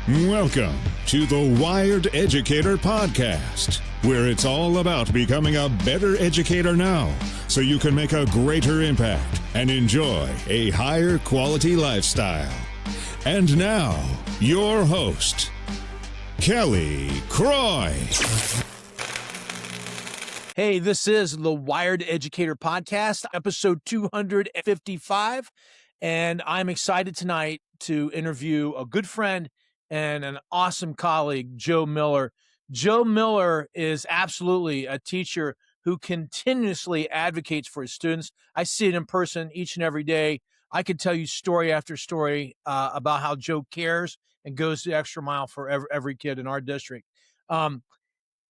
Welcome to the Wired Educator Podcast, where it's all about becoming a better educator now so you can make a greater impact and enjoy a higher quality lifestyle. And now, your host, Kelly Croy. Hey, this is the Wired Educator Podcast, episode 255, and I'm excited tonight to interview a good friend and an awesome colleague, Joe Miller. Joe Miller is absolutely a teacher who continuously advocates for his students. I see it in person each and every day. I could tell you story after story about how Joe cares and goes the extra mile for every kid in our district.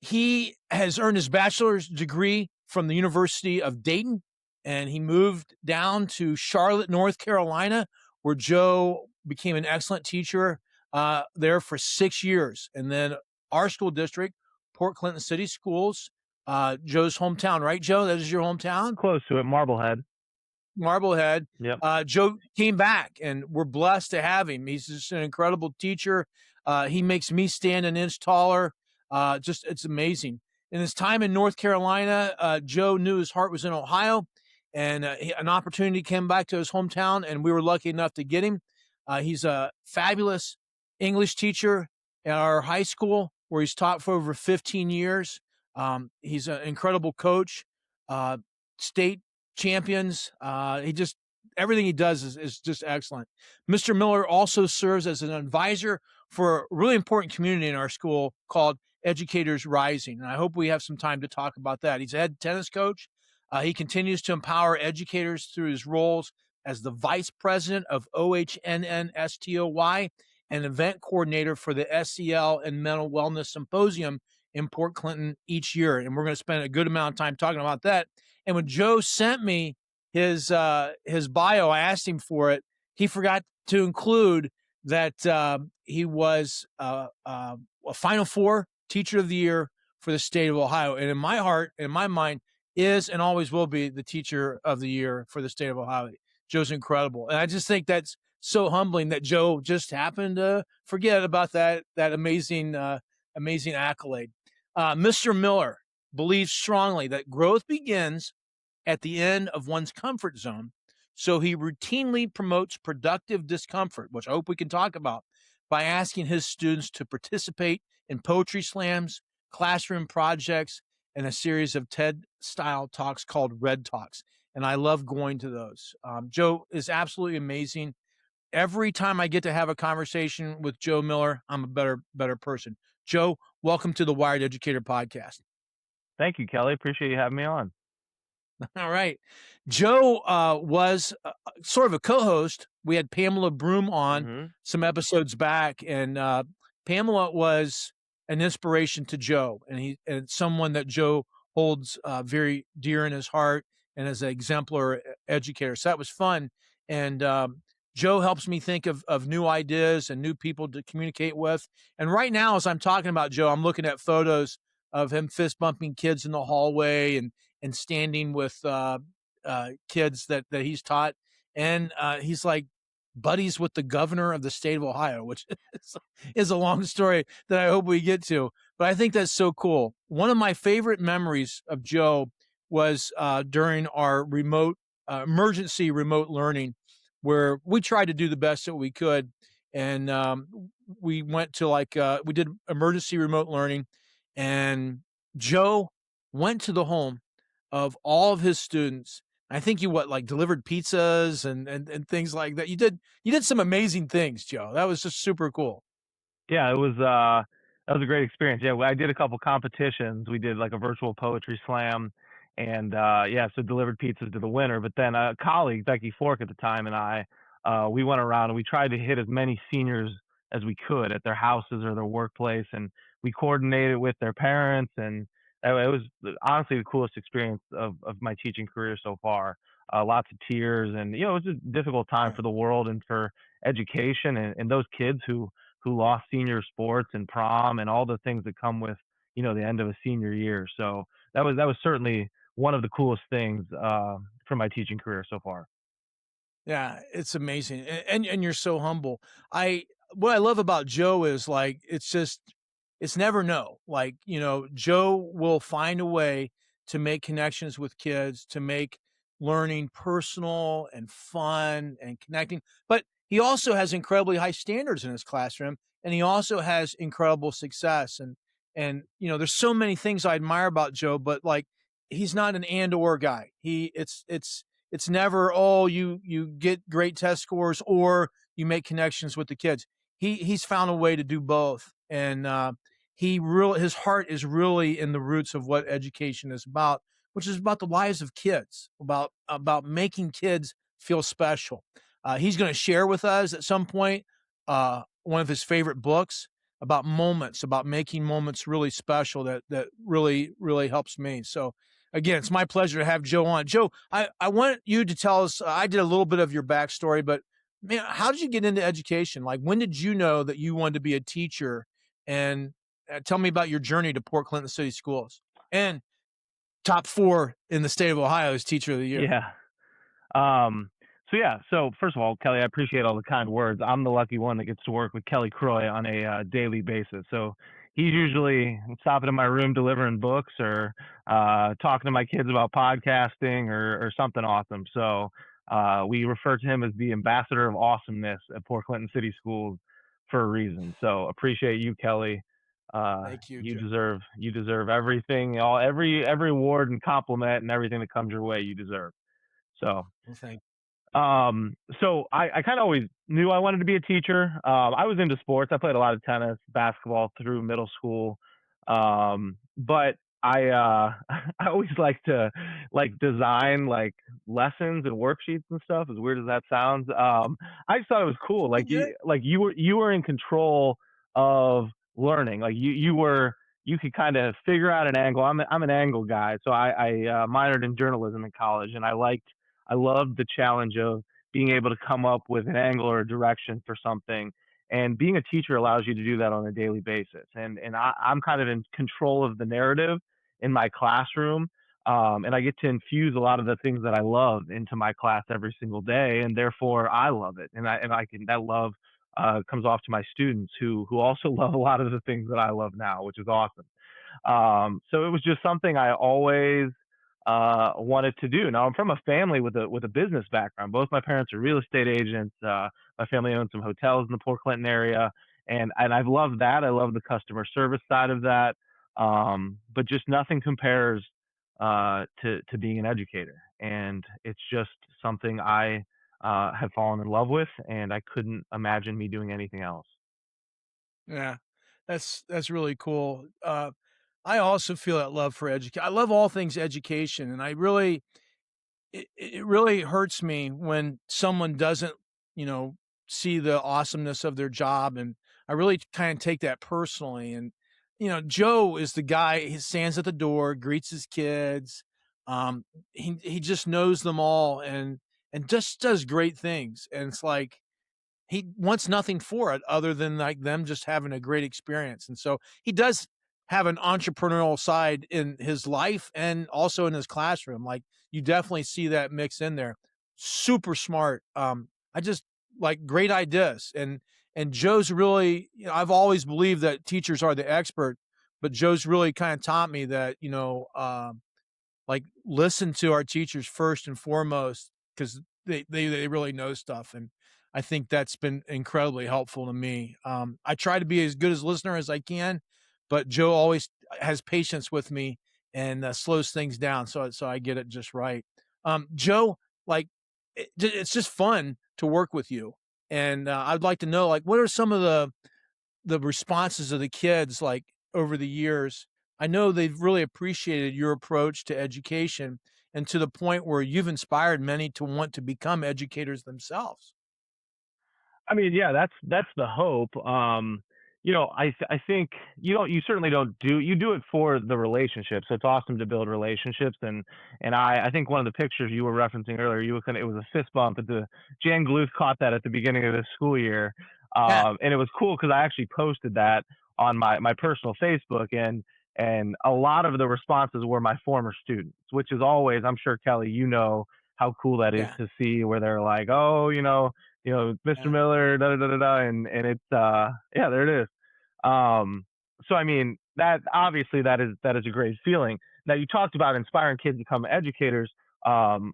He has earned his bachelor's degree from the University of Dayton, and he moved down to Charlotte, North Carolina, where Joe became an excellent teacher there for 6 years. And then our school district, Port Clinton City Schools, Joe's hometown, right, Joe? That is your hometown? Close to it, Marblehead. Yep. Joe came back, and we're blessed to have him. He's just an incredible teacher. He makes me stand an inch taller. It's amazing. In his time in North Carolina, Joe knew his heart was in Ohio, and an opportunity came back to his hometown, and we were lucky enough to get him. He's a fabulous English teacher at our high school, where he's taught for over 15 years. He's an incredible coach, state champions. Everything he does is just excellent. Mr. Miller also serves as an advisor for a really important community in our school called Educators Rising. And I hope we have some time to talk about that. He's a head tennis coach. He continues to empower educators through his roles as the vice president of OHNNSTOY and event coordinator for the SEL and Mental Wellness Symposium in Port Clinton each year. And we're going to spend a good amount of time talking about that. And when Joe sent me his bio, I asked him for it. He forgot to include that he was a Final Four Teacher of the Year for the state of Ohio. And in my heart, in my mind, is and always will be the Teacher of the Year for the state of Ohio. Joe's incredible. And I just think that's so humbling that Joe just happened to forget about that amazing accolade. Mr. Miller believes strongly that growth begins at the end of one's comfort zone. So he routinely promotes productive discomfort, which I hope we can talk about, by asking his students to participate in poetry slams, classroom projects, and a series of TED-style talks called Red Talks. And I love going to those. Joe is absolutely amazing. Every time I get to have a conversation with Joe Miller, I'm a better person. Joe, welcome to the Wired Educator Podcast. Thank you, Kelly. Appreciate you having me on. All right. Joe was sort of a co-host. We had Pamela Broom on some episodes back, and Pamela was an inspiration to Joe, and someone that Joe holds very dear in his heart and as an exemplar educator. So that was fun. And Joe helps me think of new ideas and new people to communicate with. And right now, as I'm talking about Joe, I'm looking at photos of him fist bumping kids in the hallway and standing with kids that he's taught. And he's like buddies with the governor of the state of Ohio, which is a long story that I hope we get to. But I think that's so cool. One of my favorite memories of Joe was during our emergency remote learning, where we tried to do the best that we could. And we went to we did emergency remote learning, and Joe went to the home of all of his students. I think you delivered pizzas and things like that. You did some amazing things, Joe. That was just super cool. Yeah, it was that was a great experience. Yeah, I did a couple competitions. We did like a virtual poetry slam, and so delivered pizzas to the winner. But then a colleague, Becky Fork at the time, and I, we went around and we tried to hit as many seniors as we could at their houses or their workplace, and we coordinated with their parents, and it was honestly the coolest experience of my teaching career so far. Lots of tears, and it was a difficult time for the world and for education, and those kids who lost senior sports and prom and all the things that come with the end of a senior year. So that was certainly one of the coolest things from my teaching career so far. Yeah, it's amazing, and you're so humble. what I love about Joe is like it's never no. Like, Joe will find a way to make connections with kids, to make learning personal and fun and connecting. But he also has incredibly high standards in his classroom, and he also has incredible success. And there's so many things I admire about Joe, but like he's not an and or guy. It's never, oh, you get great test scores or you make connections with the kids. He's found a way to do both, and his heart is really in the roots of what education is about, which is about the lives of kids, about making kids feel special. He's going to share with us at some point one of his favorite books about moments, about making moments really special that really really helps me. So again, it's my pleasure to have Joe on. Joe, I want you to tell us. I did a little bit of your backstory, but man, how did you get into education? Like, when did you know that you wanted to be a teacher? And tell me about your journey to Port Clinton City Schools and top 4 in the state of Ohio as Teacher of the Year. Yeah. So first of all, Kelly, I appreciate all the kind words. I'm the lucky one that gets to work with Kelly Croy on a daily basis. So he's usually stopping in my room delivering books or talking to my kids about podcasting or something awesome. So we refer to him as the ambassador of awesomeness at Port Clinton City Schools for a reason. So appreciate you, Kelly. Thank you, You Joe. deserve everything, every award and compliment and everything that comes your way. You deserve. So Well, thank so I kind of always knew I wanted to be a teacher. I was into sports. I played a lot of tennis, basketball through middle school. But I always like to design like lessons and worksheets and stuff. As weird as that sounds, I just thought it was cool. you. Good. You were in control of learning. Like you could kind of figure out an angle. I'm an angle guy, so I minored in journalism in college, and I loved the challenge of being able to come up with an angle or a direction for something. And being a teacher allows you to do that on a daily basis. And I'm kind of in control of the narrative in my classroom. And I get to infuse a lot of the things that I love into my class every single day. And therefore I love it. That love comes off to my students who also love a lot of the things that I love now, which is awesome. So it was just something I always wanted to do. Now I'm from a family with a business background. Both my parents are real estate agents. My family owns some hotels in the Port Clinton area, and I've loved that. I love the customer service side of that. But just nothing compares to being an educator, and it's just something I have fallen in love with, and I couldn't imagine me doing anything else. Yeah, that's really cool. I also feel that love for education. I love all things education, and it really hurts me when someone doesn't, you know, see the awesomeness of their job, and I really kind of take that personally. And Joe is the guy. He stands at the door, greets his kids. He just knows them all, and just does great things. And it's like he wants nothing for it other than like them just having a great experience. And so he does have an entrepreneurial side in his life and also in his classroom. Like you definitely see that mix in there. Super smart. I just like great ideas. And Joe's really, I've always believed that teachers are the expert, but Joe's really kind of taught me that, like listen to our teachers first and foremost because they really know stuff. And I think that's been incredibly helpful to me. I try to be as good as listener as I can, but Joe always has patience with me and slows things down so I get it just right. Joe, like it's just fun to work with you, and I'd like to know like what are some of the responses of the kids like over the years. I know they've really appreciated your approach to education and to the point where you've inspired many to want to become educators themselves. I mean, yeah, that's the hope. I think you certainly don't you do it for the relationships. It's awesome to build relationships, and I think one of the pictures you were referencing earlier, it was a fist bump at the Jan Gluth caught that at the beginning of this school year, Yeah, and it was cool because I actually posted that on my personal Facebook, and a lot of the responses were my former students, which is always, I'm sure Kelly, how cool that is yeah, to see where they're like, oh, Mr. Yeah. Miller, da da da da da, and it's yeah, there it is. So I mean, that obviously that is a great feeling. Now you talked about inspiring kids to become educators. I'm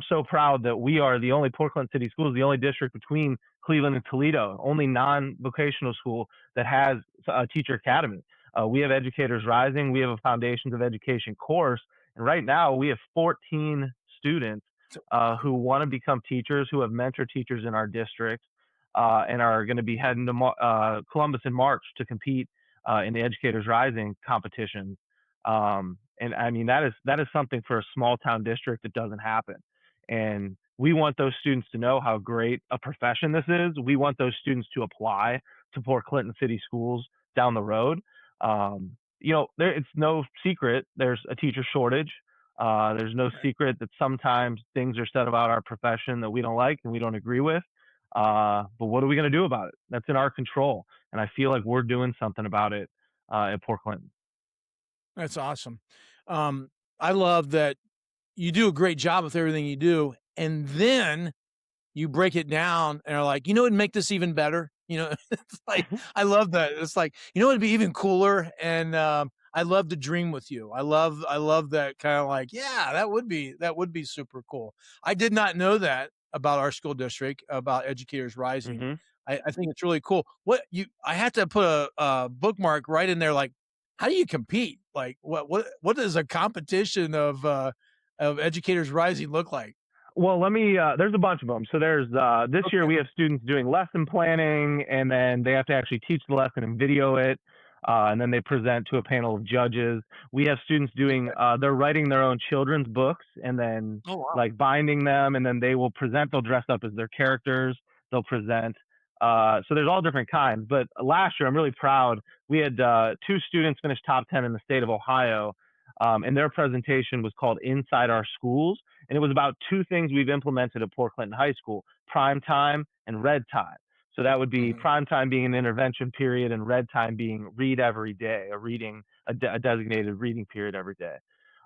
so proud that we are the only Portland City Schools, the only district between Cleveland and Toledo, only non-vocational school that has a teacher academy. We have Educators Rising, we have a Foundations of Education course, and right now we have 14 students who want to become teachers, who have mentor teachers in our district, and are going to be heading to Columbus in March to compete in the Educators Rising competition. And I mean, that is something for a small town district that doesn't happen. And we want those students to know how great a profession this is. We want those students to apply to Port Clinton City Schools down the road. It's no secret there's a teacher shortage. There's no Right. secret that sometimes things are said about our profession that we don't like and we don't agree with. But what are we going to do about it? That's in our control. And I feel like we're doing something about it at Port Clinton. That's awesome. Um, I love that you do a great job with everything you do, and then you break it down and are like, "You know what'd make this even better?" It's like, I love that. It's like, "You know what'd be even cooler?" And, I love to dream with you. I love that kinda like, "Yeah, that would be super cool." I did not know that about our school district, about Educators Rising. Hmm. I think it's really cool. I had to put a bookmark right in there, like, how do you compete? Like, what does a competition of Educators Rising look like? Well, there's a bunch of them. So there's, this year Okay. we have students doing lesson planning, and then they have to actually teach the lesson and video it. And then they present to a panel of judges. We have students doing, they're writing their own children's books and then Oh, wow. like binding them, and then they will present, they'll dress up as their characters, they'll present. So there's all different kinds. But last year, I'm really proud. We had two students finish top 10 in the state of Ohio, and their presentation was called Inside Our Schools, and it was about two things we've implemented at Port Clinton High School: prime time and red time. So that would be Mhm. prime time being an intervention period, and red time being read every day, a designated reading period every day.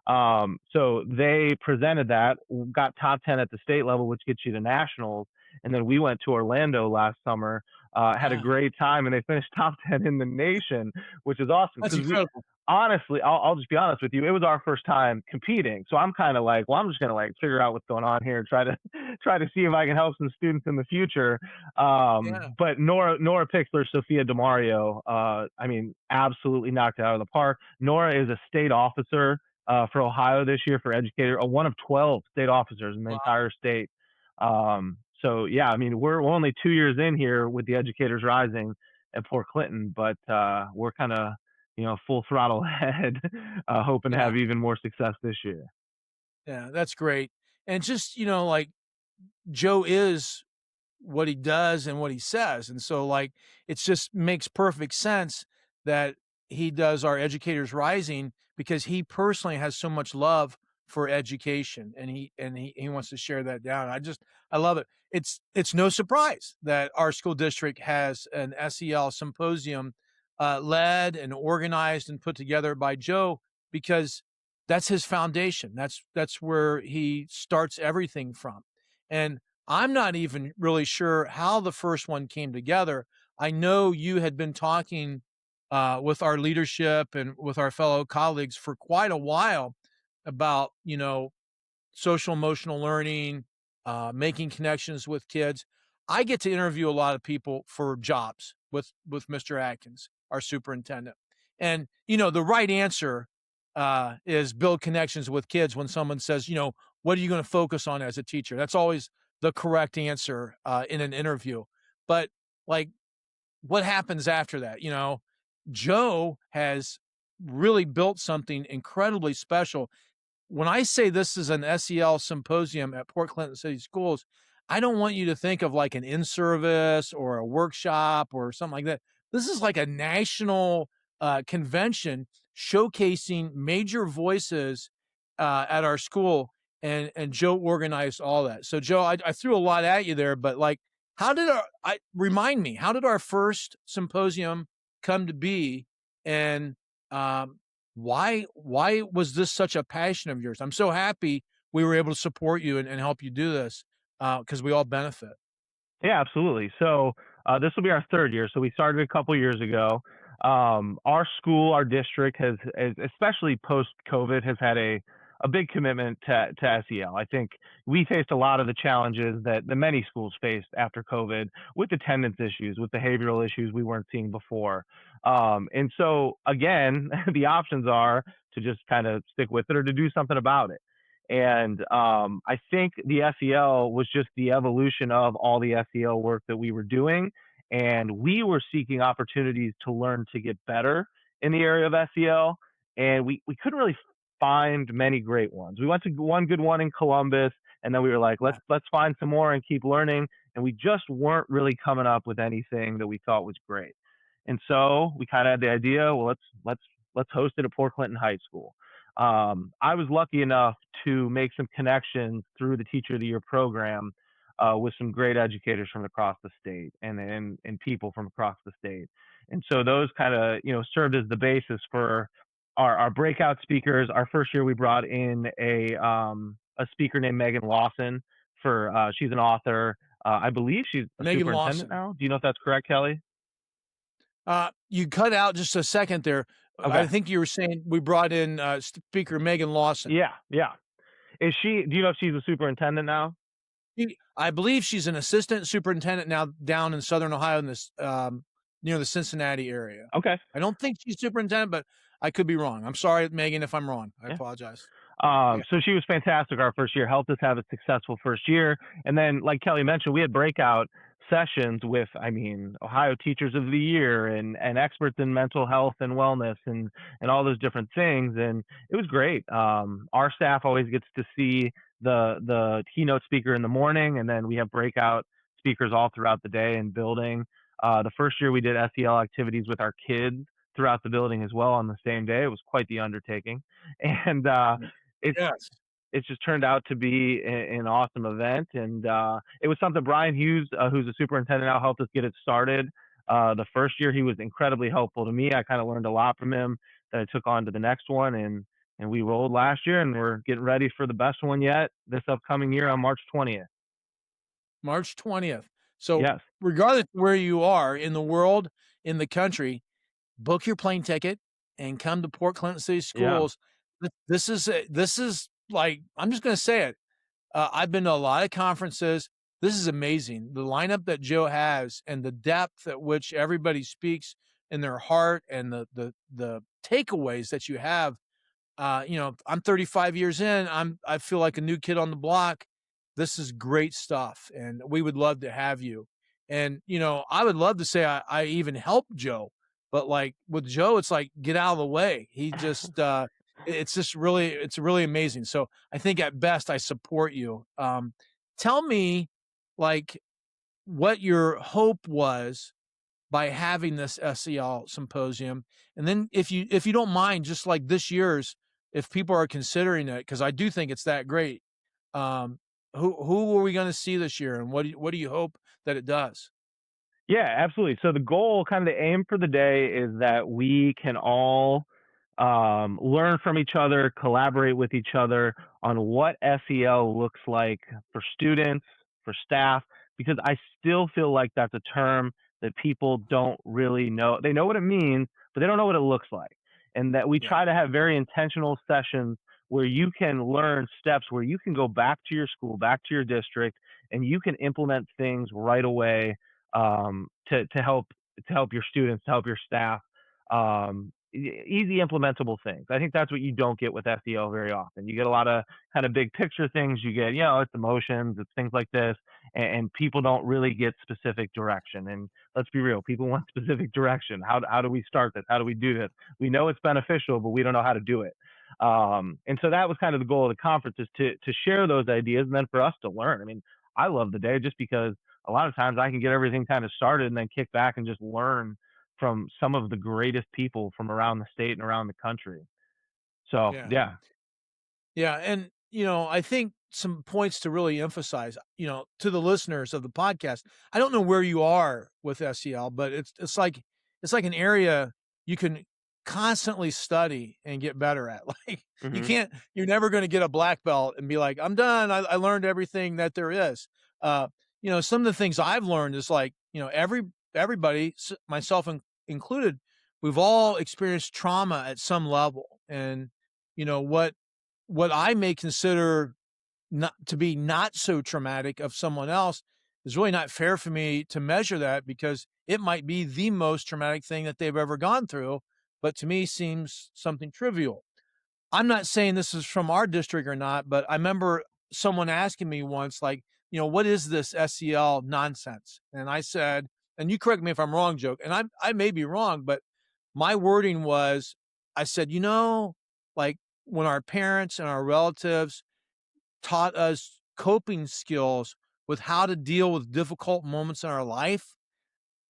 So they presented that, got top 10 at the state level, which gets you to nationals. And then we went to Orlando last summer, had a Ah, great time, and they finished top 10 in the nation, which is awesome that's because incredible. honestly, I'll just be honest with you. It was our first time competing, so I'm kind of like, well, I'm just gonna like figure out what's going on here, try to try to see if I can help some students in the future. Yeah. But Nora Pixler, Sophia Demario, I mean, absolutely knocked it out of the park. Nora is a state officer for Ohio this year for Educator, one of 12 state officers in the Wow. entire state. So yeah, I mean, we're only 2 years in here with the Educators Rising at Port Clinton, but we're kind of full throttle ahead, hoping to Yeah. have even more success this year. Yeah. That's great. And just, like Joe is what he does and what he says. And so, like, it just makes perfect sense that he does our Educators Rising because he personally has so much love for education and he wants to share that down. I love it. It's no surprise that our school district has an SEL symposium led and organized and put together by Joe because that's his foundation. That's where he starts everything from. And I'm not even really sure how the first one came together. I know you had been talking with our leadership and with our fellow colleagues for quite a while about, social emotional learning, making connections with kids. I get to interview a lot of people for jobs with Mr. Atkins, our superintendent. And the right answer is build connections with kids when someone says, what are you going to focus on as a teacher? That's always the correct answer in an interview. But like, what happens after that? Joe has really built something incredibly special. When I say this is an SEL symposium at Port Clinton City Schools, I don't want you to think of like an in-service or a workshop or something like that. This is like a national convention showcasing major voices at our school, and Joe organized all that. So, Joe, I threw a lot at you there, but like, remind me, how did our first symposium come to be, and um, why was this such a passion of yours? I'm so happy we were able to support you and help you do this because we all benefit. Yeah, absolutely. So this will be our third year. So we started a couple years ago. Our school, our district especially post COVID, has had a big commitment to SEL. I think we faced a lot of the challenges that the many schools faced after COVID with attendance issues, with behavioral issues we weren't seeing before. And so again, the options are to just kind of stick with it or to do something about it. And I think the SEL was just the evolution of all the SEL work that we were doing. And we were seeking opportunities to learn to get better in the area of SEL. And we couldn't really find many great ones. We went to one good one in Columbus, and then we were like, Yeah. let's find some more and keep learning. And we just weren't really coming up with anything that we thought was great. And so we kind of had the idea, well, let's host it at Port Clinton High School. I was lucky enough to make some connections through the Teacher of the Year program with some great educators from across the state and people from across the state. And so those kind of served as the basis for our breakout speakers. Our first year we brought in a speaker named Megan Lawson for she's an author. I believe she's a Megan superintendent Lawson. now. Do you know if that's correct, Kelly? You cut out just a second there. Okay. I think you were saying we brought in Speaker Megan Lawson. Yeah, yeah. Is she? Do you know if she's a superintendent now? I believe she's an assistant superintendent now down in Southern Ohio in this near the Cincinnati area. Okay. I don't think she's superintendent, but I could be wrong. I'm sorry, Megan, if I'm wrong. I Yeah. apologize. So she was fantastic our first year, helped us have a successful first year. And then, like Kelly mentioned, we had breakout sessions with, Ohio Teachers of the Year and experts in mental health and wellness and all those different things. And it was great. Our staff always gets to see the keynote speaker in the morning, and then we have breakout speakers all throughout the day and building. The first year we did SEL activities with our kids throughout the building as well on the same day. It was quite the undertaking. And it's Yes. it's just turned out to be an awesome event, and it was something Brian Hughes, who's a superintendent now, helped us get it started. The first year he was incredibly helpful to me. I kind of learned a lot from him that I took on to the next one, and we rolled last year, and we're getting ready for the best one yet this upcoming year on March 20th. March 20th. So Yes. regardless of where you are in the world, in the country, book your plane ticket and come to Port Clinton City Schools. This is like, I'm just going to say it. I've been to a lot of conferences. This is amazing. The lineup that Joe has and the depth at which everybody speaks in their heart and the takeaways that you have. I'm 35 years in. I feel like a new kid on the block. This is great stuff, and we would love to have you. And I would love to say I even helped Joe, but like with Joe, it's like get out of the way. He just it's really amazing. So I think at best I support you. Tell me, like, what your hope was by having this SEL symposium, and then if you don't mind, just like this year's, if people are considering it, because I do think it's that great. Um, who are we going to see this year, and what do you hope that it does? Yeah, absolutely. So the goal, kind of the aim for the day, is that we can all learn from each other, collaborate with each other on what SEL looks like for students, for staff, because I still feel like that's a term that people don't really know. They know what it means, but they don't know what it looks like. And that we Yeah. try to have very intentional sessions where you can learn steps, where you can go back to your school, back to your district, and you can implement things right away to help your students, to help your staff. Easy implementable things. I think that's what you don't get with SEO very often. You get a lot of kind of big picture things. You get, it's emotions, it's things like this, and people don't really get specific direction. And let's be real, people want specific direction. How do we start this? How do we do this? We know it's beneficial, but we don't know how to do it. And so that was kind of the goal of the conference, is to share those ideas and then for us to learn. I mean, I love the day just because a lot of times I can get everything kind of started and then kick back and just learn from some of the greatest people from around the state and around the country. So, Yeah. yeah. Yeah, and I think some points to really emphasize, to the listeners of the podcast. I don't know where you are with SEL, but it's like an area you can constantly study and get better at. Like you're never going to get a black belt and be like, I'm done. I learned everything that there is. some of the things I've learned is like, everybody, myself included, we've all experienced trauma at some level. And, what I may consider not to be not so traumatic of someone else is really not fair for me to measure that, because it might be the most traumatic thing that they've ever gone through, but to me seems something trivial. I'm not saying this is from our district or not, but I remember someone asking me once, like, what is this SEL nonsense? And I said, and you correct me if I'm wrong, Joke, and I may be wrong, but my wording was, I said, like when our parents and our relatives taught us coping skills with how to deal with difficult moments in our life,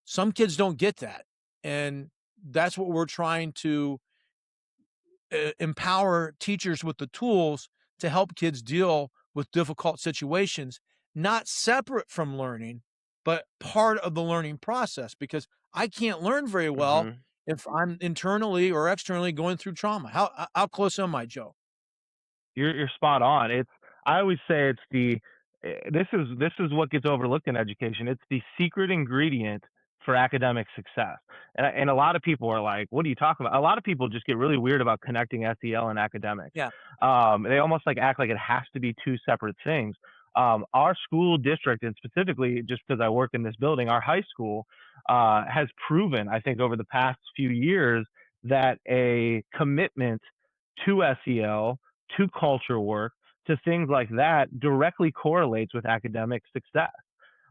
some kids don't get that. And that's what we're trying to empower teachers with the tools to help kids deal with difficult situations, not separate from learning, but part of the learning process, because I can't learn very well Hmm. if I'm internally or externally going through trauma. How close am I, Joe? You're spot on. I always say it's this is what gets overlooked in education. It's the secret ingredient for academic success. And a lot of people are like, "What are you talking about?" A lot of people just get really weird about connecting SEL and academics. Yeah. They almost like act like it has to be two separate things. Our school district, and specifically just because I work in this building, our high school has proven, I think, over the past few years that a commitment to SEL, to culture work, to things like that directly correlates with academic success.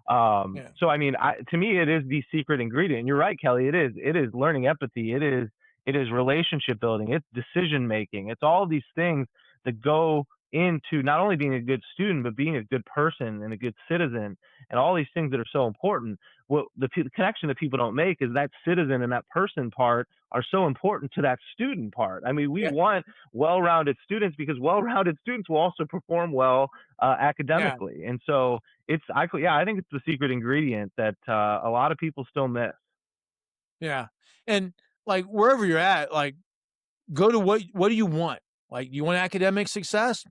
Yeah. So I mean, to me, it is the secret ingredient. You're right, Kelly. It is. It is learning empathy. It is relationship building. It's decision making. It's all these things that go into not only being a good student, but being a good person and a good citizen, and all these things that are so important. What the connection that people don't make is that citizen and that person part are so important to that student part. I mean, we Yeah. want well-rounded students because well-rounded students will also perform well Yeah. academically, and so I think it's the secret ingredient that a lot of people still miss. Yeah. And like wherever you're at, like go to what do you want? Like, you want academic success?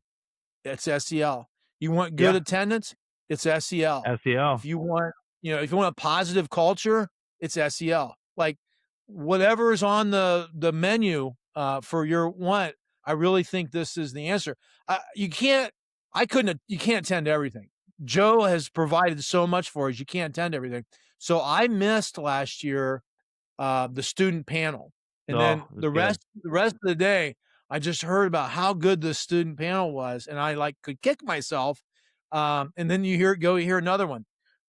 It's SEL. You want good Yeah, attendance? It's SEL. SEL. If you want, if you want a positive culture, it's SEL. Like whatever is on the menu for your want, I really think this is the answer. You can't, you can't attend to everything. Joe has provided so much for us. You can't attend to everything. So I missed last year the student panel. And Oh, then it was the good. rest of the day, I just heard about how good the student panel was, and I like could kick myself. And then you hear another one.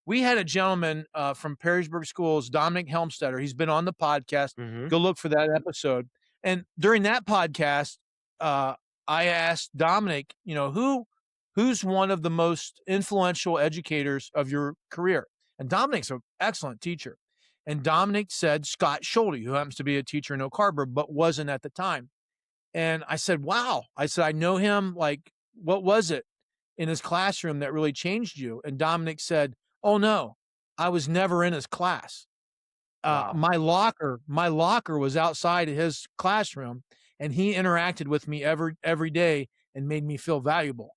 We had a gentleman from Perrysburg Schools, Dominic Helmstetter. He's been on the podcast. Hmm. Go look for that episode. And during that podcast, I asked Dominic, who's one of the most influential educators of your career? And Dominic's an excellent teacher. And Dominic said Scott Schulte, who happens to be a teacher in Oak Harbor, but wasn't at the time. And I said, wow. I said, I know him. Like, what was it in his classroom that really changed you? And Dominic said, oh, no, I was never in his class. Wow. My locker was outside of his classroom, and he interacted with me every day and made me feel valuable.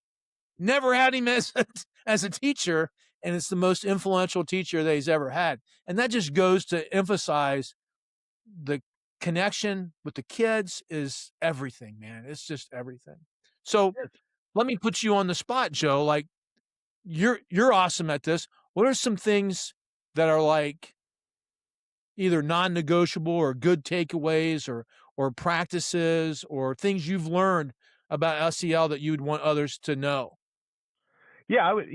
Never had him as a teacher, and it's the most influential teacher that he's ever had. And that just goes to emphasize the connection with the kids is everything, man. It's just everything. So Yes. let me put you on the spot, Joe. Like you're awesome at this. What are some things that are like either non-negotiable or good takeaways or practices or things you've learned about SEL that you'd want others to know? Yeah, I would.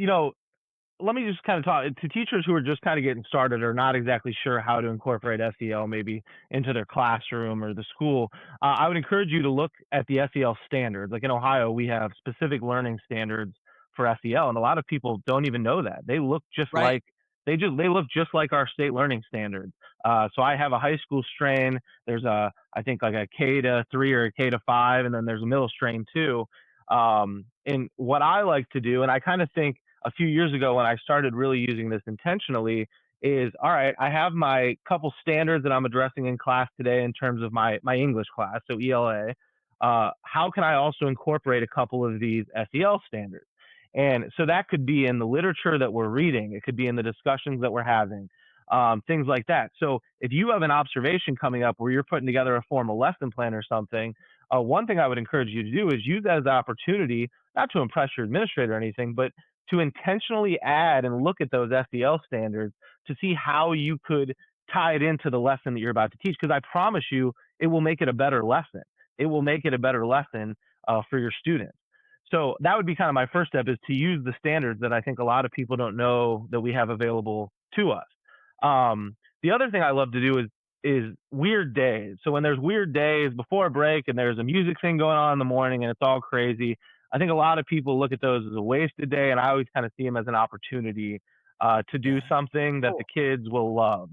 Let me just kind of talk to teachers who are just kind of getting started or not exactly sure how to incorporate SEL maybe into their classroom or the school. I would encourage you to look at the SEL standards. Like in Ohio, we have specific learning standards for SEL, and a lot of people don't even know that. Right. They look just like our state learning standards. So I have a high school strain. There's I think like a K to 3 or a K to 5, and then there's a middle strain too. And what I like to do, and I kind of think a few years ago when I started really using this intentionally is, all right, I have my couple standards that I'm addressing in class today in terms of my English class, so ELA. How can I also incorporate a couple of these SEL standards? And so that could be in the literature that we're reading. It could be in the discussions that we're having, things like that. So if you have an observation coming up where you're putting together a formal lesson plan or something, one thing I would encourage you to do is use that as an opportunity, not to impress your administrator or anything, but to intentionally add and look at those SEL standards to see how you could tie it into the lesson that you're about to teach. Because I promise you, it will make it a better lesson. It will make it a better lesson for your students. So that would be kind of my first step, is to use the standards that I think a lot of people don't know that we have available to us. The other thing I love to do is weird days. So when there's weird days before a break and there's a music thing going on in the morning and it's all crazy, I think a lot of people look at those as a wasted day, and I always kind of see them as an opportunity to do Yeah. something that the kids will love.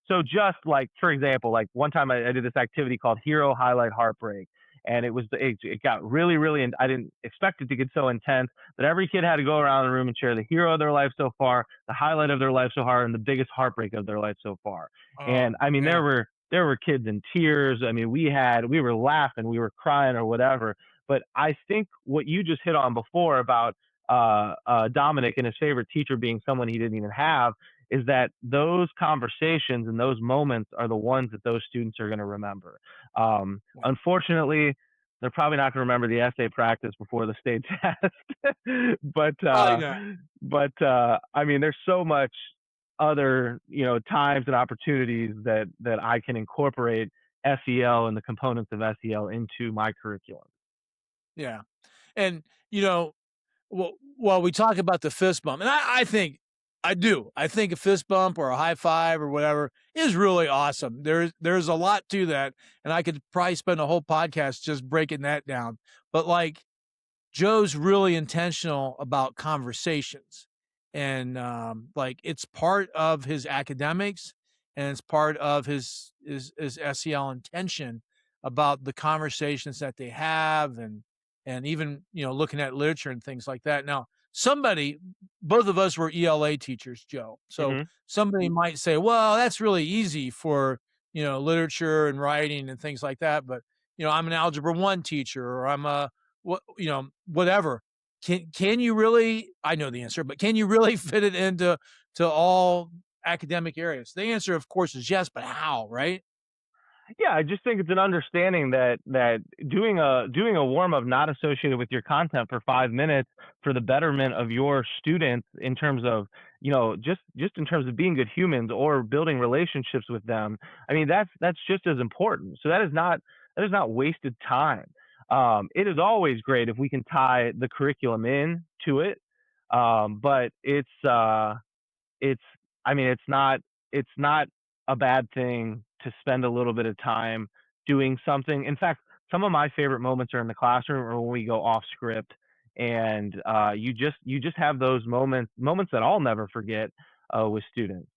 So just like, for example, like one time I did this activity called Hero Highlight Heartbreak. And it got really, really, and I didn't expect it to get so intense, but every kid had to go around the room and share the hero of their life so far, the highlight of their life so far, and the biggest heartbreak of their life so far. Oh, And I mean, yeah. there were kids in tears. I mean, we were laughing, we were crying or whatever. But I think what you just hit on before about Dominic and his favorite teacher being someone he didn't even have, is that those conversations and those moments are the ones that those students are going to remember. Unfortunately, they're probably not going to remember the essay practice before the state test. but Probably not. I mean, there's so much other times and opportunities that I can incorporate SEL and the components of SEL into my curriculum. Yeah. And, while we talk about the fist bump, and I think I think a fist bump or a high five or whatever is really awesome. There's a lot to that, and I could probably spend a whole podcast just breaking that down. But like, Joe's really intentional about conversations, and like, it's part of his academics, and it's part of his SEL intention about the conversations that they have, and even looking at literature and things like that. Now, both of us were ELA teachers, Joe. So Hmm. somebody might say, well, that's really easy for literature and writing and things like that, but I'm an Algebra 1 teacher, or I'm a whatever. Can you really, I know the answer, but can you really fit it into all academic areas? The answer, of course, is yes, but how, right? Yeah, I just think it's an understanding that doing a warm up not associated with your content for 5 minutes for the betterment of your students, in terms of just in terms of being good humans or building relationships with them. I mean, that's just as important. So that is not wasted time. It is always great if we can tie the curriculum in to it, but it's I mean, it's not a bad thing to spend a little bit of time doing something. In fact, some of my favorite moments are in the classroom or when we go off script, and you just have those moments that I'll never forget with students.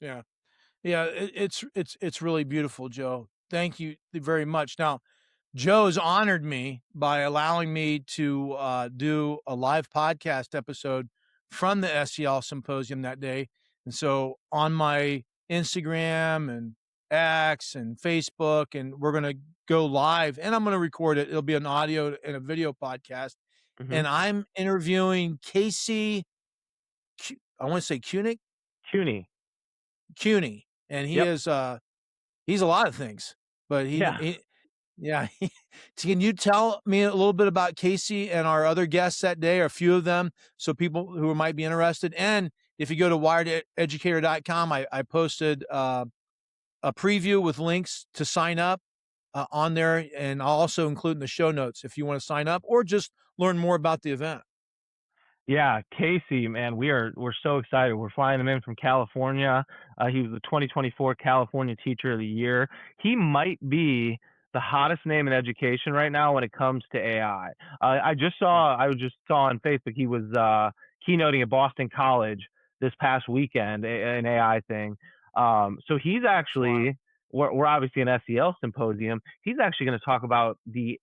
Yeah. Yeah, it's really beautiful, Joe. Thank you very much. Now, Joe's honored me by allowing me to do a live podcast episode from the SEL symposium that day. And so on my Instagram and X and Facebook, and we're going to go live, and I'm going to record it. It'll be an audio and a video podcast. Hmm. And I'm interviewing Casey, I want to say Kunick, CUNY. CUNY. And he Yep. is, he's a lot of things, but Yeah. yeah. Can you tell me a little bit about Casey and our other guests that day, or a few of them, so people who might be interested? And if you go to wirededucator.com, I posted a preview with links to sign up on there, and I'll also include in the show notes if you want to sign up or just learn more about the event. Yeah, Casey, man, we're so excited. We're flying him in from California. He was the 2024 California Teacher of the Year. He might be the hottest name in education right now when it comes to AI. I just saw on Facebook he was keynoting at Boston College this past weekend, an AI thing. So he's Wow. actually, we're obviously an SEL symposium. He's actually going to talk about the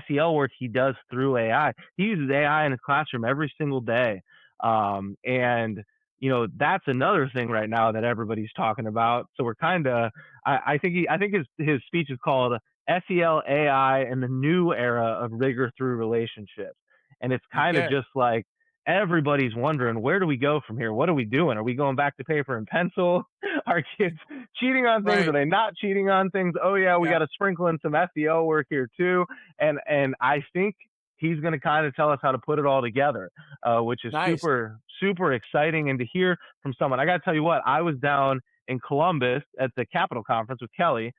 SEL work he does through AI. He uses AI in his classroom every single day. And that's another thing right now that everybody's talking about. So we're kind of, I think his speech is called SEL AI and the New Era of Rigor Through Relationships. And it's You kind of get it. just like everybody's wondering, where do we go from here? What are we doing? Are we going back to paper and pencil? Are kids cheating on things? Are Right. they not cheating on things? Oh yeah, we Yeah. got to sprinkle in some SEO work here too. And I think he's going to kind of tell us how to put it all together, which is Nice. super, super exciting. And to hear from someone, I got to tell you what, I was down in Columbus at the Capitol Conference with Kelly,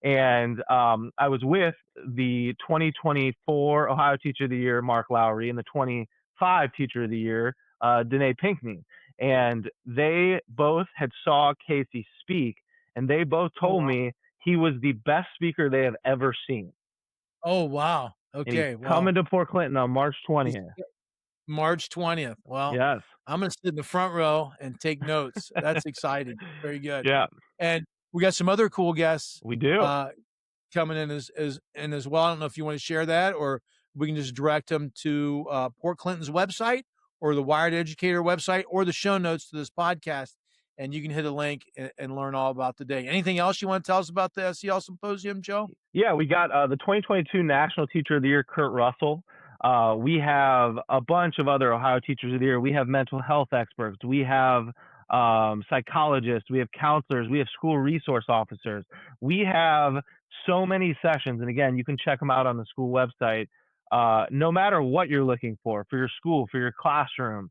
and I was with the 2024 Ohio Teacher of the Year, Mark Lowry, and the 25 Teacher of the Year, Danae Pinkney. And they both had saw Casey speak, and they both Oh, told wow. me he was the best speaker they have ever seen. Oh, wow. And he's Okay. Well, coming to Port Clinton on March he's 20th. March 20th. Well, Yes. I'm going to sit in the front row and take notes. That's exciting. Very good. Yeah, And we got some other cool guests we do. coming in as well. I don't know if you want to share that, or we can just direct them to Port Clinton's website or the Wired Educator website or the show notes to this podcast, and you can hit a link and learn all about the day. Anything else you want to tell us about the SEL Symposium, Joe? Yeah, we got the 2022 National Teacher of the Year, Kurt Russell. We have a bunch of other Ohio Teachers of the Year. We have mental health experts. We have psychologists. We have counselors. We have school resource officers. We have so many sessions. And again, you can check them out on the school website. No matter what you're looking for your school, for your classroom,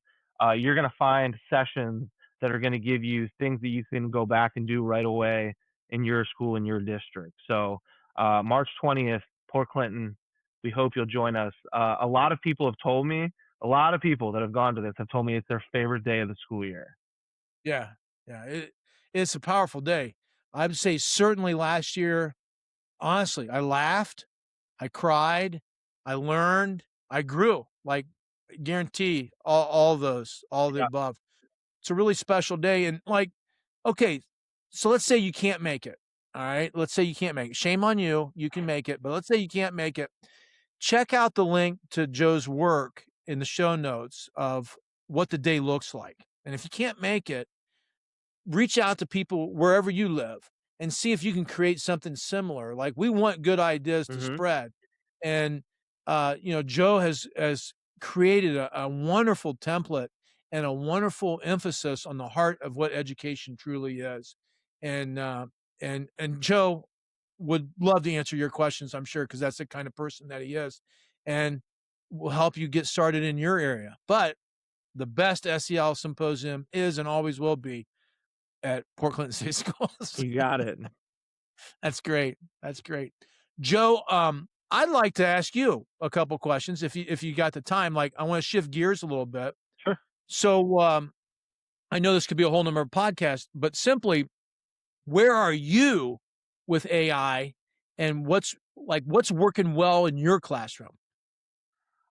you're going to find sessions that are going to give you things that you can go back and do right away in your school, in your district. So March 20th, Port Clinton, we hope you'll join us. A lot of people have told me, a lot of people that have gone to this have told me it's their favorite day of the school year. Yeah. Yeah. It's a powerful day. I would say certainly last year, honestly, I laughed, I cried, I learned, I grew. Like, guarantee all those, all the Yeah. above. It's a really special day. And like, okay, so let's say you can't make it. All right. Let's say you can't make it. Shame on you. You can make it. But let's say you can't make it. Check out the link to Joe's work in the show notes of what the day looks like. And if you can't make it, reach out to people wherever you live and see if you can create something similar. Like, we want good ideas to spread. And Joe has created a wonderful template and a wonderful emphasis on the heart of what education truly is. And Joe would love to answer your questions, I'm sure, because that's the kind of person that he is, and will help you get started in your area. But the best SEL symposium is and always will be at Port Clinton State Schools. You got it. That's great. That's great. Joe, I'd like to ask you a couple questions if you got the time. Like, I want to shift gears a little bit. Sure. So I know this could be a whole number of podcasts, but simply, where are you with AI, and what's working well in your classroom?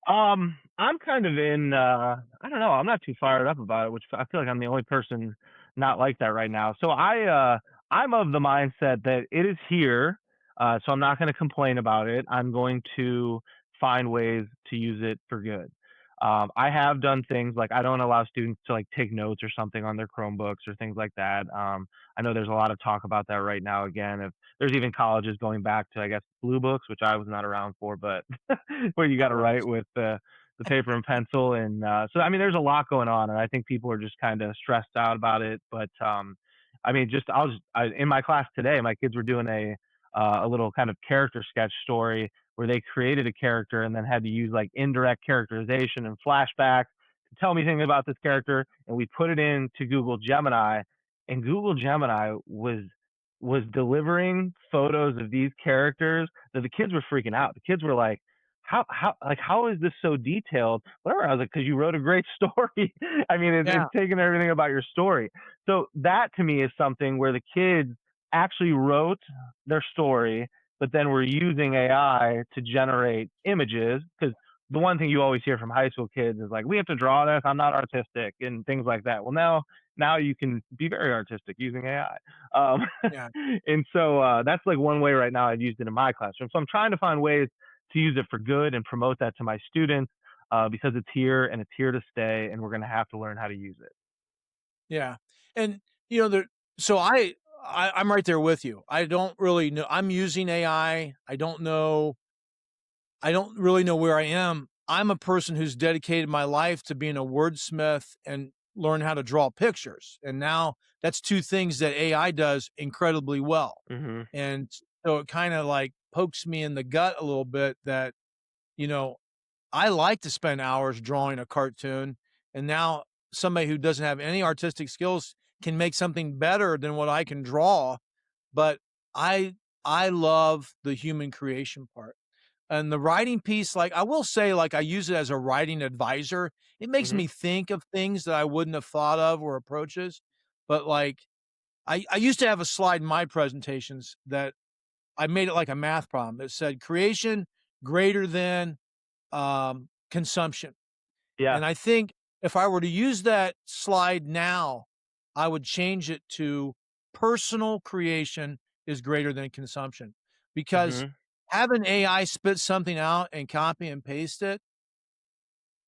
I'm kind of in, I don't know, I'm not too fired up about it, which I feel like I'm the only person not like that right now. So I'm of the mindset that it is here. So I'm not going to complain about it. I'm going to find ways to use it for good. I have done things like I don't allow students to like take notes or something on their Chromebooks or things like that. I know there's a lot of talk about that right now. Again, if there's even colleges going back to, I guess, blue books, which I was not around for, but where you got to write with the paper and pencil. And so, I mean, there's a lot going on, and I think people are just kind of stressed out about it. But I mean, in my class today, my kids were doing a little kind of character sketch story where they created a character and then had to use like indirect characterization and flashbacks to tell me things about this character. And we put it into Google Gemini, and Google Gemini was delivering photos of these characters that the kids were freaking out. The kids were like, how is this so detailed? Whatever. I was like, because you wrote a great story. I mean, it's taking everything about your story. So that to me is something where the kids actually wrote their story, but then we're using AI to generate images. Because the one thing you always hear from high school kids is like, we have to draw this, I'm not artistic, and things like that. Well, now you can be very artistic using AI. And so that's like one way right now I've used it in my classroom. So I'm trying to find ways to use it for good and promote that to my students, because it's here and it's here to stay, and we're going to have to learn how to use it. Yeah. And, so I'm right there with you. I don't really know. I'm using AI. I don't really know where I am I'm a person who's dedicated my life to being a wordsmith and learn how to draw pictures. And now that's two things that AI does incredibly well. Mhm. And so it kind of like pokes me in the gut a little bit that, you know, I like to spend hours drawing a cartoon. And now somebody who doesn't have any artistic skills can make something better than what I can draw. But I I love the human creation part. And the writing piece, like, I will say, like, I use it as a writing advisor. It makes Mhm. me think of things that I wouldn't have thought of or approaches. But, like, I used to have a slide in my presentations that I made it like a math problem. It said creation greater than, consumption. Yeah. And I think if I were to use that slide now, I would change it to personal creation is greater than consumption. Because Mhm. having AI spit something out and copy and paste it,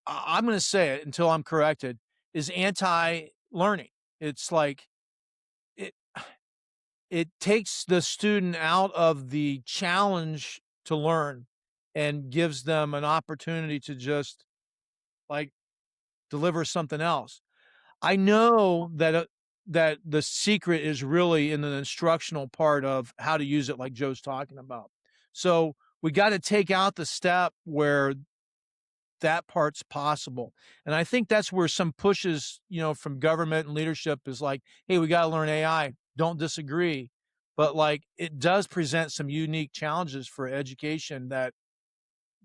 I'm going to say it until I'm corrected, is anti-learning. It's like it it takes the student out of the challenge to learn and gives them an opportunity to just like deliver something else. I know that the secret is really in the instructional part of how to use it like Joe's talking about. So, we gotta take out the step where that part's possible, and I think that's where some pushes, from government and leadership is like, "Hey, we gotta learn AI." Don't disagree, but, like, it does present some unique challenges for education that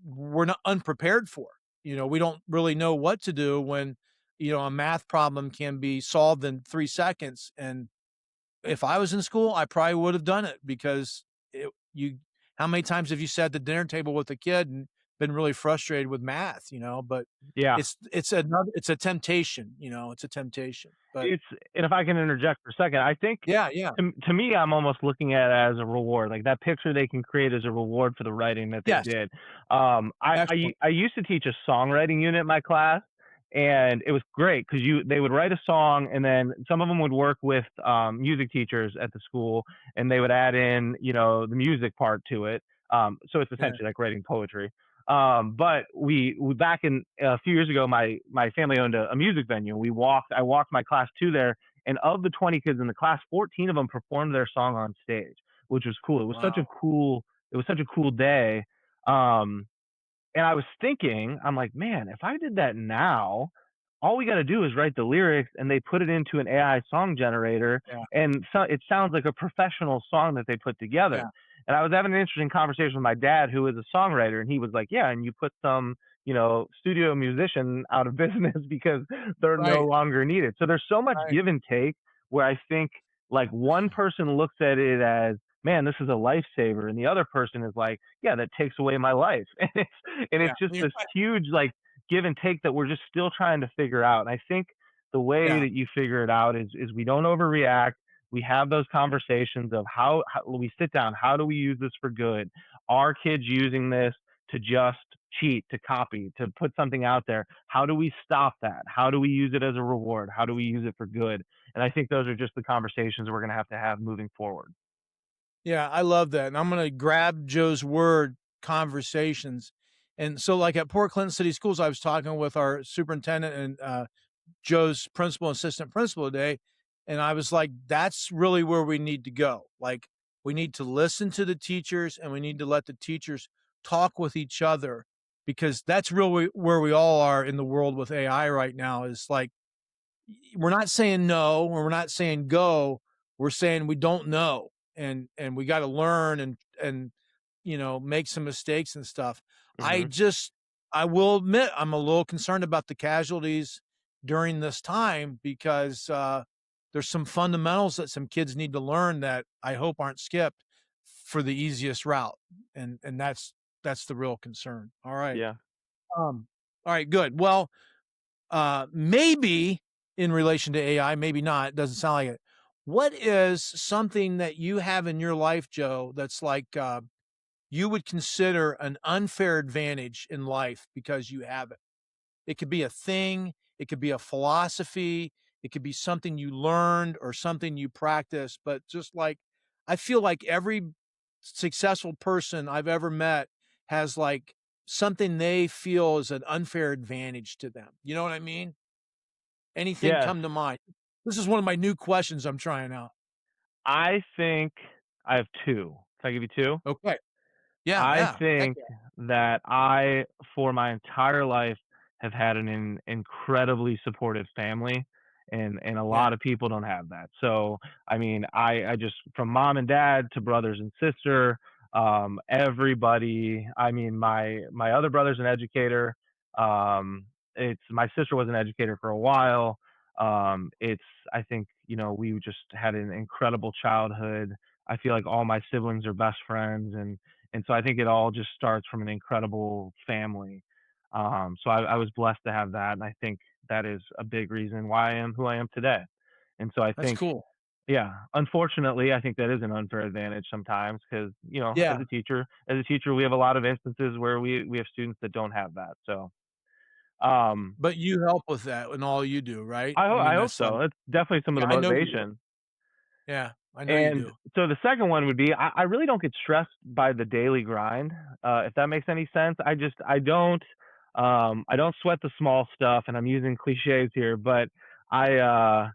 we're not unprepared for. We don't really know what to do when, a math problem can be solved in 3 seconds, and if I was in school, I probably would have done it because it you how many times have you sat at the dinner table with a kid and been really frustrated with math, but Yeah. it's a temptation, it's a temptation, but It's and if I can interject for a second, I think yeah, yeah, to me, I'm almost looking at it as a reward. Like that picture they can create as a reward for the writing that they yes, did. I excellent, I used to teach a songwriting unit in my class, and it was great because they would write a song, and then some of them would work with music teachers at the school, and they would add in the music part to it. So it's yeah, essentially like writing poetry. But we back in a few years ago, my family owned a music venue. I walked my class to there, and of the 20 kids in the class, 14 of them performed their song on stage, which was cool. wow, It was such a cool day. Um, and I was thinking, I'm like, man, if I did that now, all we got to do is write the lyrics and they put it into an AI song generator. yeah, And so it sounds like a professional song that they put together. yeah, And I was having an interesting conversation with my dad, who is a songwriter, and he was like, yeah, and you put some, studio musician out of business because they're no right, longer needed. So there's so much right, give and take where I think like one person looks at it as, man, this is a lifesaver, and the other person is like, yeah, that takes away my life. And it's yeah, just you're this right, huge like give and take that we're just still trying to figure out. And I think the way yeah, that you figure it out is we don't overreact. We have those conversations of how we sit down. How do we use this for good? Are kids using this to just cheat, to copy, to put something out there? How do we stop that? How do we use it as a reward? How do we use it for good? And I think those are just the conversations we're going to have moving forward. yeah, I love that, and I'm gonna grab Joe's word, conversations, and so, like, at Port Clinton City Schools, I was talking with our superintendent and, Joe's principal and assistant principal today, and I was like, "That's really where we need to go." Like, we need to listen to the teachers, and we need to let the teachers talk with each other because that's really where we all are in the world with AI right now is, like, we're not saying no, or we're not saying go, we're saying we don't know, and we gotta learn and, make some mistakes and stuff. I Hmm. just I will admit I'm a little concerned about the casualties during this time because, there's some fundamentals that some kids need to learn that I hope aren't skipped for the easiest route, and that's the real concern. Yeah. All right, good. Well, maybe in relation to AI, maybe not, it doesn't sound like it. What is something that you have in your life, Joe, that's like, you would consider an unfair advantage in life because you have it? It could be a thing, it could be a philosophy, it could be something you learned or something you practice, but just like I feel like every successful person I've ever met has like something they feel is an unfair advantage to them? You know what I mean? Anything Yes, come to mind? This is one of my new questions I'm trying out. I think I have two. Can I give you two? Okay. Yeah, I yeah. Heck think yeah. that I, for my entire life, have had an incredibly supportive family, and a Yeah. lot of people don't have that. So, I mean, I just from mom and dad to brothers and sister, everybody. I mean, my other brother's an educator. It's my sister was an educator for a while. It's I think we just had an incredible childhood. I feel like all my siblings are best friends, and so I think it all just starts from an incredible family. So I was blessed to have that, and I think that is a big reason why I am who I am today. And so I That's think, cool. yeah, unfortunately, I think that is an unfair advantage sometimes because Yeah. as a teacher, we have a lot of instances where we have students that don't have that. So um, But you help with that in all you do, right? I I mean, hope that's, so. It's definitely some of yeah, the I know you do. motivation. Yeah, I know you And do. so the second one would be I really don't get stressed by the daily grind, if that makes any sense. I don't sweat the small stuff, and I'm using cliches here, but I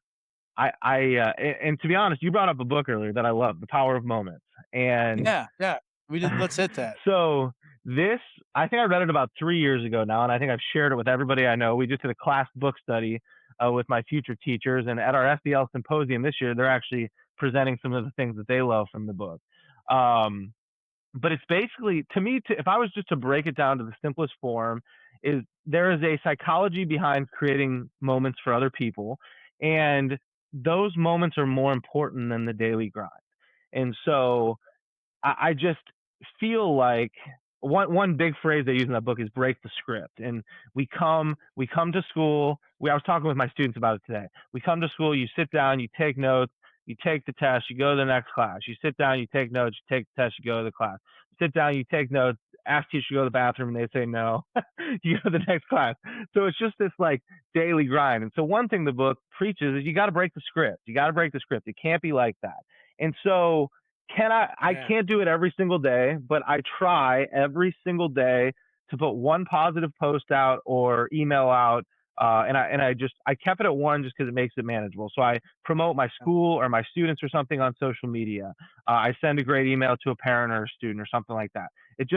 and to be honest, you brought up a book earlier that I love, The Power of Moments, and Yeah, yeah. Let's hit that. so this I think I read it about 3 years ago now, and I think I've shared it with everybody I know. We just did a class book study with my future teachers, and at our SDL symposium this year, they're actually presenting some of the things that they love from the book. Um, but it's basically to me, if I was just to break it down to the simplest form, is there is a psychology behind creating moments for other people, and those moments are more important than the daily grind. And so I just feel like one big phrase they use in that book is break the script. And we come to school. I was talking with my students about it today. We come to school, you sit down, you take notes, you take the test, you go to the next class. You sit down, you take notes, you take the test, you go to the class. You sit down, you take notes, ask teacher to go to the bathroom, and they say no. You go to the next class. So it's just this like daily grind. And so one thing the book preaches is you got to break the script. You got to break the script. It can't be like that. And so I Yeah, can't do it every single day, but I try every single day to put one positive post out or email out. I kept it at one just because it makes it manageable. So I promote my yeah. school or my students or something on social media. I send a great email to a parent or a student or something like that. It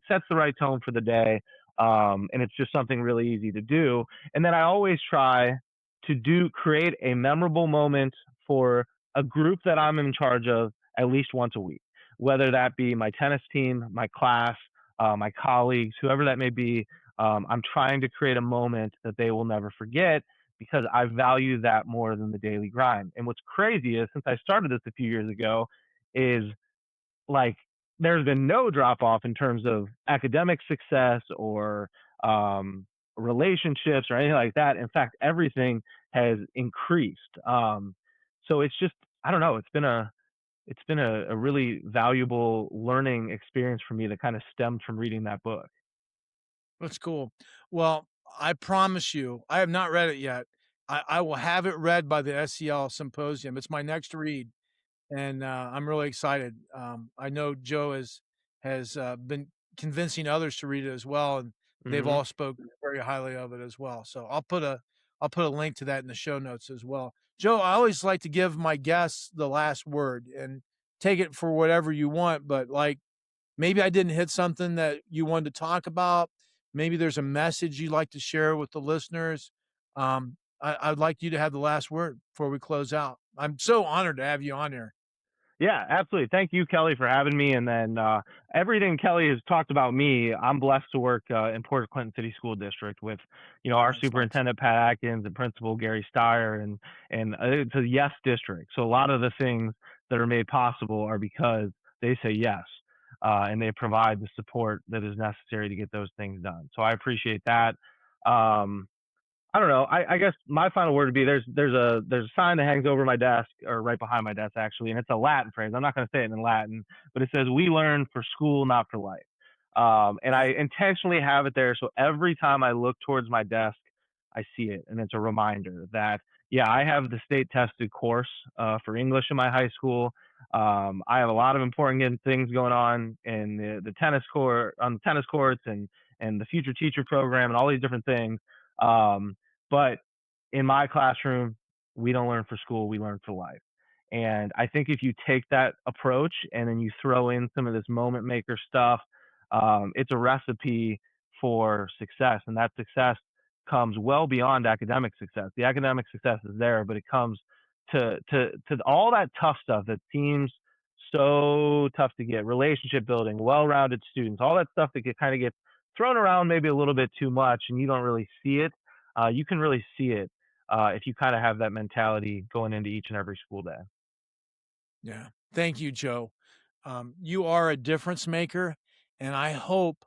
sets the right tone for the day, and it's just something really easy to do. And then I always try to create a memorable moment for a group that I'm in charge of at least once a week, whether that be my tennis team, my class, my colleagues, whoever that may be. I'm trying to create a moment that they will never forget because I value that more than the daily grind. And what's crazy is since I started this a few years ago, is like there's been no drop off in terms of academic success or um, relationships or anything like that. In fact, everything has increased. So it's just I don't know. It's been a really valuable learning experience for me that kind of stemmed from reading that book. That's cool. Well, I promise you, I have not read it yet. I will have it read by the SEL symposium. It's my next read, and I'm really excited. I know Joe has been convincing others to read it as well, and they've Hmm. all spoken very highly of it as well. So I'll put a link to that in the show notes as well. Joe, I always like to give my guests the last word and take it for whatever you want, but like maybe I didn't hit something that you wanted to talk about. Maybe there's a message you'd like to share with the listeners. I'd like you to have the last word before we close out. I'm so honored to have you on here. Yeah, absolutely. Thank you, Kelly, for having me. And then everything Kelly has talked about me, I'm blessed to work in Port Clinton City School District with, our That's nice. superintendent Pat Atkins and principal Gary Steyer, and it's a yes district. So a lot of the things that are made possible are because they say yes, and they provide the support that is necessary to get those things done. So I appreciate that. Um, I don't know. I guess my final word would be there's a sign that hangs over my desk or right behind my desk actually, and it's a Latin phrase. I'm not going to say it in Latin, but it says "We learn for school, not for life." And I Right. intentionally have it there so every time I look towards my desk, I see it, and it's a reminder that yeah, I have the state tested course for English in my high school. I have a lot of important things going on in the tennis court on the tennis courts and the future teacher program and all these different things. But in my classroom, we don't learn for school, we learn for life. And I think if you take that approach and then you throw in some of this moment maker stuff, it's a recipe for success. And that success comes well beyond academic success. The academic success is there, but it comes to all that tough stuff that seems so tough to get: relationship building, well-rounded students, all that stuff that kind of gets thrown around maybe a little bit too much and you don't really see it. You can really see it if you kind of have that mentality going into each and every school day. Yeah. Thank you, Joe. You are a difference maker, and I hope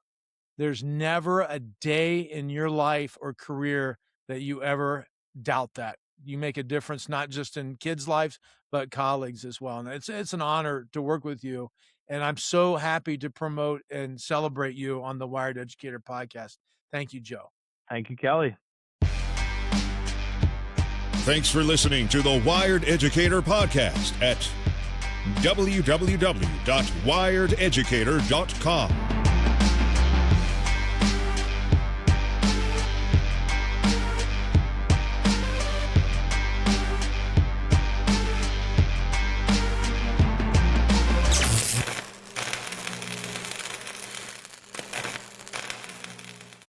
there's never a day in your life or career that you ever doubt that. You make a difference not just in kids' lives, but colleagues as well. And it's an honor to work with you. And I'm so happy to promote and celebrate you on the Wired Educator podcast. Thank you, Joe. Thank you, Kelly. Thanks for listening to the Wired Educator podcast at www.wirededucator.com.